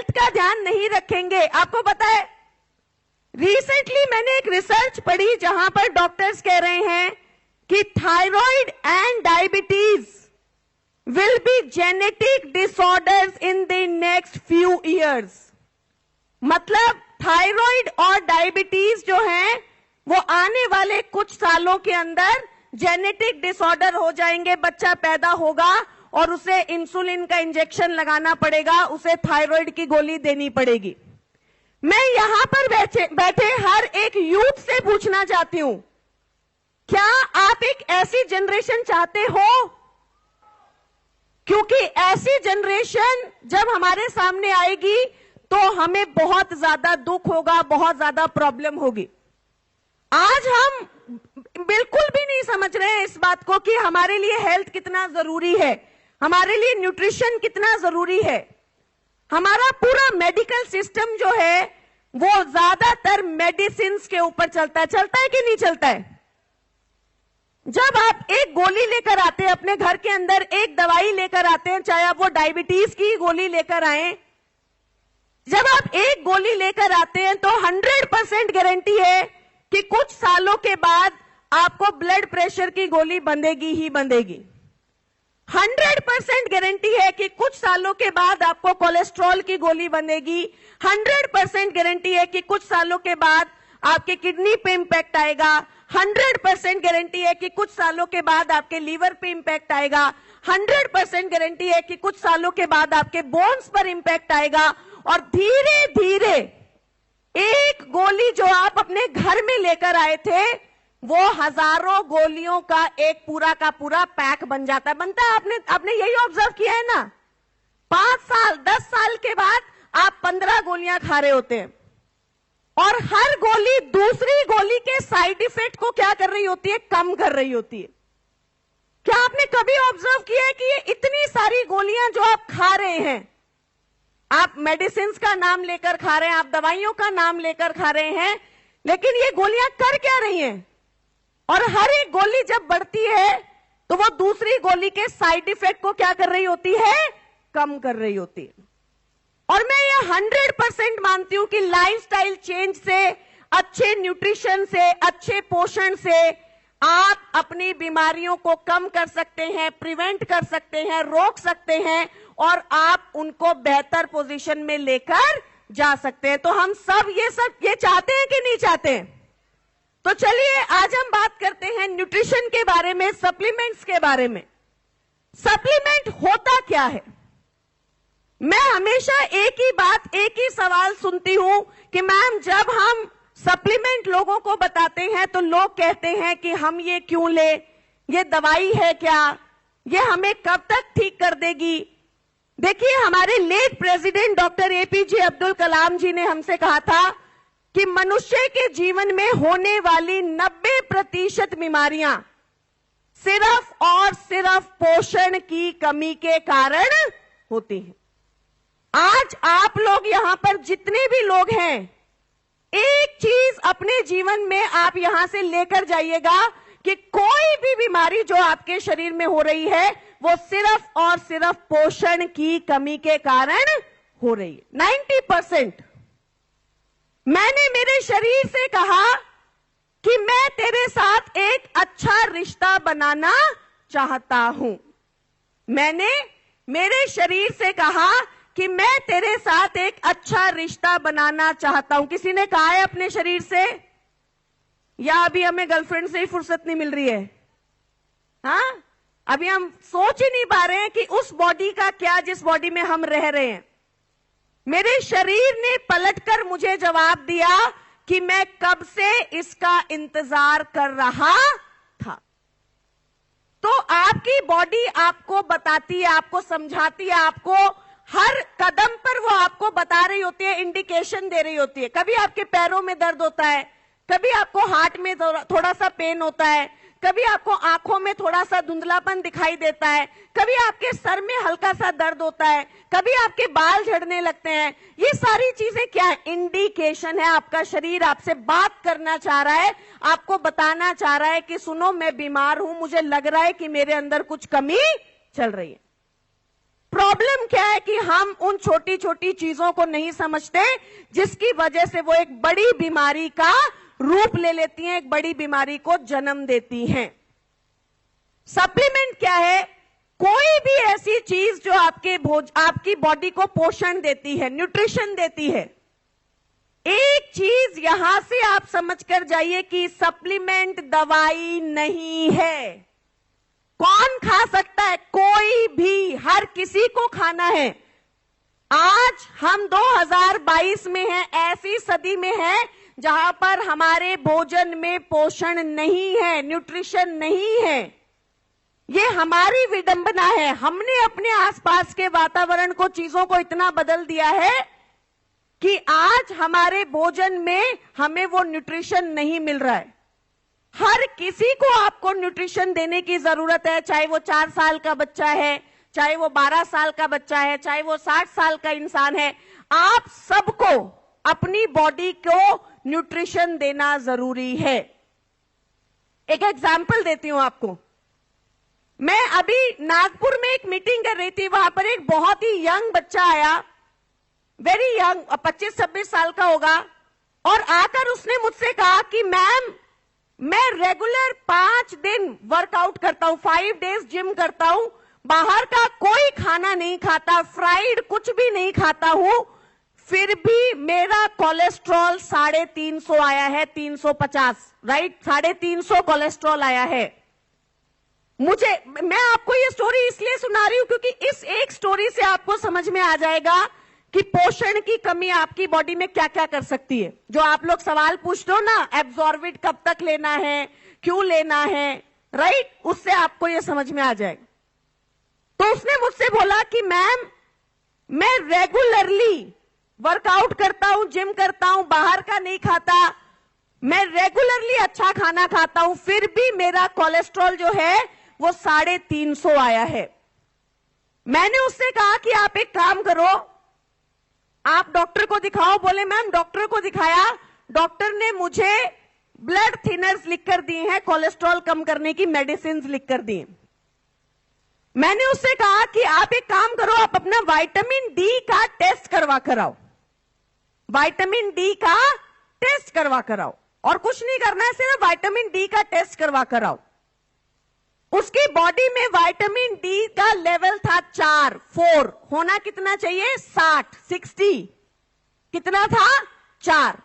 Health का ध्यान नहीं रखेंगे। आपको पता है, रिसेंटली मैंने एक रिसर्च पढ़ी जहां पर डॉक्टर्स कह रहे हैं कि thyroid and diabetes will be genetic disorders in the next few years. मतलब थायराइड और डायबिटीज जो है वो आने वाले कुछ सालों के अंदर जेनेटिक डिसऑर्डर हो जाएंगे। बच्चा पैदा होगा और उसे इंसुलिन का इंजेक्शन लगाना पड़ेगा, उसे थायराइड की गोली देनी पड़ेगी। मैं यहां पर बैठे हर एक यूथ से पूछना चाहती हूं, क्या आप एक ऐसी जनरेशन चाहते हो? क्योंकि ऐसी जनरेशन जब हमारे सामने आएगी तो हमें बहुत ज्यादा दुख होगा, बहुत ज्यादा प्रॉब्लम होगी। आज हम बिल्कुल भी नहीं समझ रहे हैं इस बात को कि हमारे लिए हेल्थ कितना जरूरी है, हमारे लिए न्यूट्रिशन कितना जरूरी है। हमारा पूरा मेडिकल सिस्टम जो है वो ज्यादातर मेडिसिन के ऊपर चलता है कि नहीं चलता है? जब आप एक गोली लेकर आते हैं अपने घर के अंदर, एक दवाई लेकर आते हैं, चाहे आप वो डायबिटीज की गोली लेकर आए, जब आप एक गोली लेकर आते हैं तो 100% गारंटी है कि कुछ सालों के बाद आपको ब्लड प्रेशर की गोली बंधेगी ही बंधेगी। 100% गारंटी है कि कुछ सालों के बाद आपको कोलेस्ट्रॉल की गोली बंधेगी। 100% गारंटी है कि कुछ सालों के बाद आपके किडनी पे इंपैक्ट आएगा। 100% गारंटी है कि कुछ सालों के बाद आपके लीवर पे इंपैक्ट आएगा। 100% गारंटी है कि कुछ सालों के बाद आपके बोन्स पर इंपैक्ट आएगा। और धीरे धीरे एक गोली जो आप अपने घर में लेकर आए थे वो हजारों गोलियों का एक पूरा का पूरा पैक बन जाता है। बनता है, आपने यही ऑब्जर्व किया है ना? 5 साल 10 साल के बाद आप 15 गोलियां खा रहे होते हैं और हर गोली दूसरी गोली के साइड इफेक्ट को क्या कर रही होती है? कम कर रही होती है। क्या आपने कभी ऑब्जर्व किया है कि ये इतनी सारी गोलियां जो आप खा रहे हैं, आप मेडिसिन का नाम लेकर खा रहे हैं, आप दवाइयों का नाम लेकर खा रहे हैं, लेकिन ये गोलियां कर क्या रही हैं? और हर एक गोली जब बढ़ती है तो वो दूसरी गोली के साइड इफेक्ट को क्या कर रही होती है? कम कर रही होती है। और मैं ये 100% मानती हूं कि लाइफस्टाइल चेंज से, अच्छे न्यूट्रिशन से, अच्छे पोषण से आप अपनी बीमारियों को कम कर सकते हैं, प्रिवेंट कर सकते हैं, रोक सकते हैं और आप उनको बेहतर पोजीशन में लेकर जा सकते हैं। तो हम सब ये चाहते हैं कि नहीं चाहते हैं? तो चलिए आज हम बात करते हैं न्यूट्रिशन के बारे में, सप्लीमेंट्स के बारे में। सप्लीमेंट होता क्या है? मैं हमेशा एक ही बात, एक ही सवाल सुनती हूं कि मैम जब हम सप्लीमेंट लोगों को बताते हैं तो लोग कहते हैं कि हम ये क्यों ले, ये दवाई है क्या, ये हमें कब तक ठीक कर देगी? देखिए, हमारे late president doctor APJ Abdul Kalam ji ने हमसे कहा था कि मनुष्य के जीवन में होने वाली 90% बीमारियां सिर्फ और सिर्फ पोषण की कमी के कारण होती हैं। आज आप लोग यहां पर जितने भी लोग हैं, एक चीज अपने जीवन में आप यहां से लेकर जाइएगा कि कोई भी बीमारी जो आपके शरीर में हो रही है वो सिर्फ और सिर्फ पोषण की कमी के कारण हो रही है। 90%। मैंने मेरे शरीर से कहा कि मैं तेरे साथ एक अच्छा रिश्ता बनाना चाहता हूं। मैंने मेरे शरीर से कहा कि मैं तेरे साथ एक अच्छा रिश्ता बनाना चाहता हूं। किसी ने कहा है अपने शरीर से? या अभी हमें गर्लफ्रेंड से ही फुर्सत नहीं मिल रही है? हाँ, अभी हम सोच ही नहीं पा रहे हैं कि उस बॉडी का क्या जिस बॉडी में हम रह रहे हैं। मेरे शरीर ने पलटकर मुझे जवाब दिया कि मैं कब से इसका इंतजार कर रहा था। तो आपकी बॉडी आपको बताती है, आपको समझाती है, आपको हर कदम पर वो आपको बता रही होती है, इंडिकेशन दे रही होती है। कभी आपके पैरों में दर्द होता है, कभी आपको हार्ट में थोड़ा सा पेन होता है, कभी आपको आंखों में थोड़ा सा धुंधलापन दिखाई देता है, कभी आपके सर में हल्का सा दर्द होता है, कभी आपके बाल झड़ने लगते हैं। ये सारी चीजें क्या है? इंडिकेशन है। आपका शरीर आपसे बात करना चाह रहा है, आपको बताना चाह रहा है कि सुनो मैं बीमार हूं, मुझे लग रहा है कि मेरे अंदर कुछ कमी चल रही है। प्रॉब्लम क्या है कि हम उन छोटी छोटी चीजों को नहीं समझते, जिसकी वजह से वो एक बड़ी बीमारी का रूप ले लेती हैं, एक बड़ी बीमारी को जन्म देती हैं। सप्लीमेंट क्या है? कोई भी ऐसी चीज जो आपकी बॉडी को पोषण देती है, न्यूट्रिशन देती है। एक चीज यहां से आप समझ कर जाइए कि सप्लीमेंट दवाई नहीं है। कौन खा सकता है? कोई भी, हर किसी को खाना है। आज हम 2022 में हैं, ऐसी सदी में है जहां पर हमारे भोजन में पोषण नहीं है, न्यूट्रिशन नहीं है। ये हमारी विडंबना है। हमने अपने आसपास के वातावरण को, चीजों को इतना बदल दिया है कि आज हमारे भोजन में हमें वो न्यूट्रिशन नहीं मिल रहा है। हर किसी को आपको न्यूट्रिशन देने की जरूरत है, चाहे वो 4 साल का बच्चा है, चाहे वो 12 साल का बच्चा है, चाहे वो 60 साल का इंसान है। आप सबको अपनी बॉडी को न्यूट्रिशन देना जरूरी है। एक एग्जाम्पल देती हूं आपको। मैं अभी नागपुर में एक मीटिंग कर रही थी, वहां पर एक बहुत ही यंग बच्चा आया, वेरी यंग, 25-26 साल का होगा, और आकर उसने मुझसे कहा कि मैम, मैं रेगुलर 5 दिन वर्कआउट करता हूं, 5 डेज जिम करता हूं, बाहर का कोई खाना नहीं खाता, फ्राइड कुछ भी नहीं खाता हूं, फिर भी मेरा कोलेस्ट्रॉल 350 आया है, 350, राइट, 350 कोलेस्ट्रॉल आया है। मैं आपको ये स्टोरी इसलिए सुना रही हूं क्योंकि इस एक स्टोरी से आपको समझ में आ जाएगा कि पोषण की कमी आपकी बॉडी में क्या क्या कर सकती है। जो आप लोग सवाल पूछते हो ना, एब्जॉर्बिट कब तक लेना है, क्यों लेना है, राइट, उससे आपको ये समझ में आ जाएगा। तो उसने मुझसे बोला कि मैम, मैं रेगुलरली वर्कआउट करता हूं, जिम करता हूं, बाहर का नहीं खाता, मैं रेगुलरली अच्छा खाना खाता हूं, फिर भी मेरा कोलेस्ट्रॉल जो है वो 350 आया है। मैंने उससे कहा कि आप एक काम करो, आप डॉक्टर को दिखाओ। बोले मैम, डॉक्टर को दिखाया, डॉक्टर ने मुझे ब्लड थिनर्स लिखकर दिए हैं, कोलेस्ट्रॉल कम करने की मेडिसिन लिखकर दी। मैंने उससे कहा कि आप एक काम करो, आप अपना विटामिन डी का टेस्ट करवा कराओ, विटामिन डी का टेस्ट करवा कराओ, और कुछ नहीं करना है, सिर्फ विटामिन डी का टेस्ट करवा कराओ। उसकी बॉडी में विटामिन डी का लेवल था 4 होना कितना चाहिए, 60 कितना था, 4।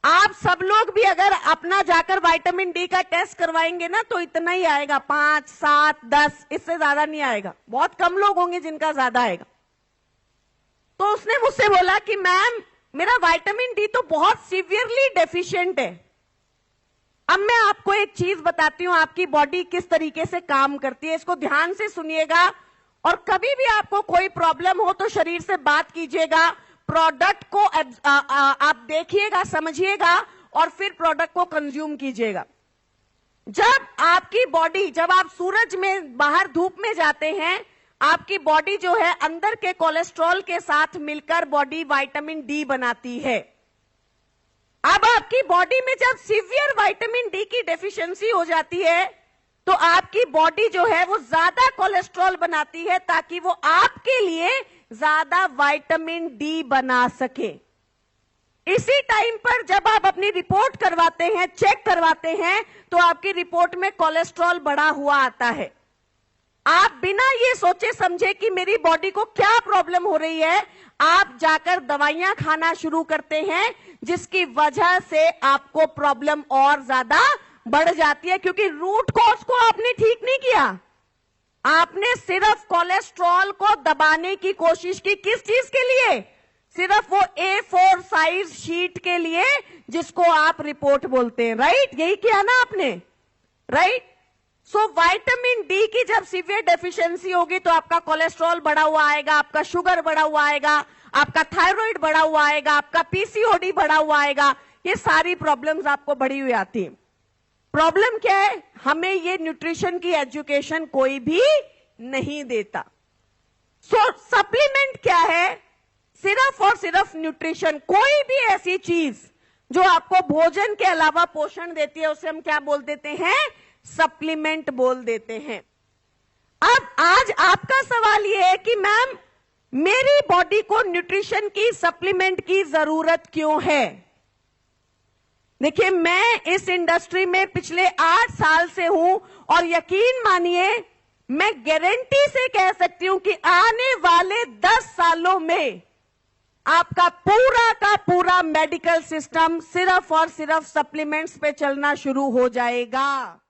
आप सब लोग भी अगर अपना जाकर विटामिन डी का टेस्ट करवाएंगे ना, तो इतना ही आएगा, 5, 7, 10, इससे ज्यादा नहीं आएगा। बहुत कम लोग होंगे जिनका ज्यादा आएगा। तो उसने मुझसे बोला कि मैम, मेरा विटामिन डी तो बहुत सीवियरली डेफिशिएंट है। अब मैं आपको एक चीज बताती हूं, आपकी बॉडी किस तरीके से काम करती है, इसको ध्यान से सुनिएगा, और कभी भी आपको कोई प्रॉब्लम हो तो शरीर से बात कीजिएगा, प्रोडक्ट को आप देखिएगा, समझिएगा, और फिर प्रोडक्ट को कंज्यूम कीजिएगा। जब आपकी बॉडी, जब आप सूरज में बाहर धूप में जाते हैं, आपकी बॉडी जो है अंदर के कोलेस्ट्रॉल के साथ मिलकर बॉडी विटामिन डी बनाती है। अब आपकी बॉडी में जब सीवियर विटामिन डी की डेफिशिएंसी हो जाती है, तो आपकी बॉडी जो है वो ज्यादा कोलेस्ट्रॉल बनाती है ताकि वो आपके लिए ज्यादा विटामिन डी बना सके। इसी टाइम पर जब आप अपनी रिपोर्ट करवाते हैं, चेक करवाते हैं, तो आपकी रिपोर्ट में कोलेस्ट्रॉल बढ़ा हुआ आता है। आप बिना ये सोचे समझे कि मेरी बॉडी को क्या प्रॉब्लम हो रही है, आप जाकर दवाइयां खाना शुरू करते हैं, जिसकी वजह से आपको प्रॉब्लम और ज्यादा बढ़ जाती है, क्योंकि रूट कॉज को आपने ठीक नहीं किया। आपने सिर्फ कोलेस्ट्रॉल को दबाने की कोशिश की। किस चीज के लिए? सिर्फ वो A4 साइज शीट के लिए, जिसको आप रिपोर्ट बोलते हैं, राइट? यही किया ना आपने, राइट? सो विटामिन डी की जब सीवियर डेफिशिएंसी होगी तो आपका कोलेस्ट्रॉल बढ़ा हुआ आएगा, आपका शुगर बढ़ा हुआ आएगा, आपका थायराइड बढ़ा हुआ आएगा, आपका पीसीओडी बढ़ा हुआ आएगा। ये सारी प्रॉब्लम्स आपको बढ़ी हुई आती है। प्रॉब्लम क्या है? हमें ये न्यूट्रिशन की एजुकेशन कोई भी नहीं देता। सो सप्लीमेंट क्या है? सिर्फ और सिर्फ न्यूट्रिशन। कोई भी ऐसी चीज जो आपको भोजन के अलावा पोषण देती है, उसे हम क्या बोल देते हैं? सप्लीमेंट बोल देते हैं। अब आज आपका सवाल यह है कि मैम मेरी बॉडी को न्यूट्रिशन की सप्लीमेंट की जरूरत क्यों है? देखिए, मैं इस इंडस्ट्री में पिछले 8 साल से हूं और यकीन मानिए मैं गारंटी से कह सकती हूं कि आने वाले 10 सालों में आपका पूरा का पूरा मेडिकल सिस्टम सिर्फ और सिर्फ सप्लीमेंट्स पे चलना शुरू हो जाएगा।